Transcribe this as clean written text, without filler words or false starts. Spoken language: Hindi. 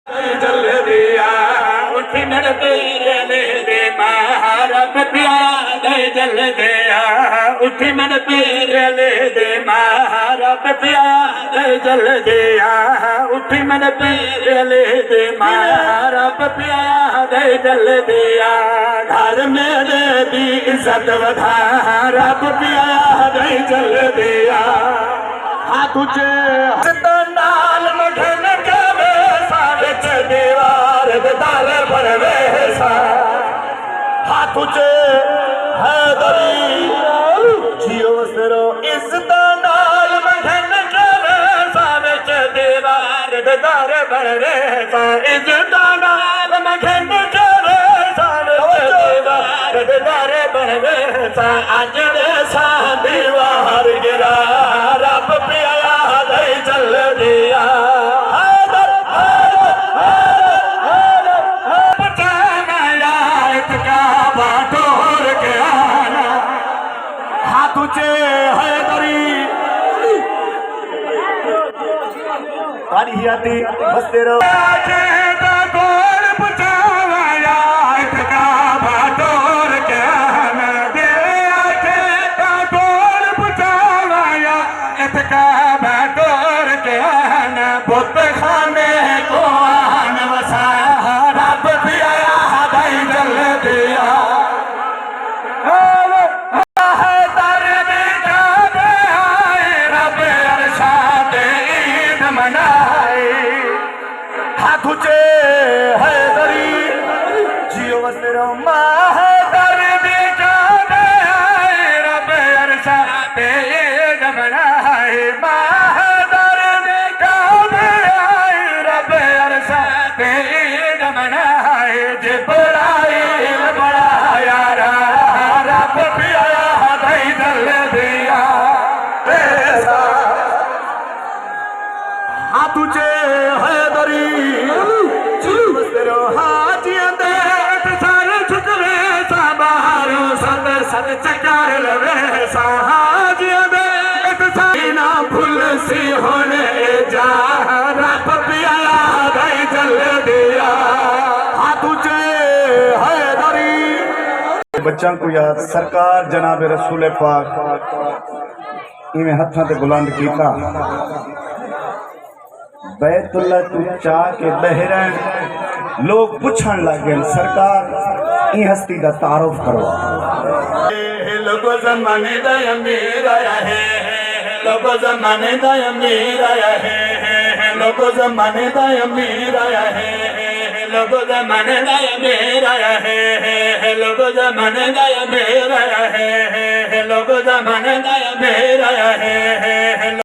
जल दिया उठ मेरे पीर ले दे महारब प्यार जल दिया उठ मेरे पीर ले दे महारब प्यार जल दिया उठ मेरे पीर ले दे महारब प्यार जल दिया घर मेरे दी इज्जत वधा रब प्यार जल दिया हाथ तुझे नाल मठन करे साविच दीवार दाल पर वेसा हाथ तुझे है दरी जियो सरो इज्जत नाल मठन करे साविच दीवार दाल पर वेसा इज्जत नाल मठन करे साविच दीवार दाल पर वेसा अज सा दीवार गिरा रब प्यारा दे चल दिया बाटोर के आना हाथ तुझे है दरी तारी आती बस तेरो बुत खाने को आन वसा रब प्यारा दे जल दिया है दर्द जाबे आए रब अरशाद ईद मनाए हाथ तुझे है दरी जियो वसरो माँ है दर्द जाबे आए रब अरशाद ईद मनाए जिब्राइल बड़ा यारा रब प्यारा दे जल दिया हाथ तुझे है दरी हाजियां दे सारे छुकरे सा बाहरों सद सद चकार लवे सा हाजियां दे ना भूल सी होने जा रब प्यारा दे जल दिया बच्चों को याद सरकार जनाब रसूल पाक इवें हथा ते बुलंद कीता बैतुल्ला तू चा के बहरन लोग पूछन लगे सरकार ई हस्ती दा तारुफ करो लोगो जमाने दा अमीर आया है लोगो जमाने दा अमीर आया है लोगो जमाने दा अमीर आया है लोगो जमाने दा अमीर आया है लोगो जमाने दा अमीर आया है लोगो जमाने दा अमीर आया है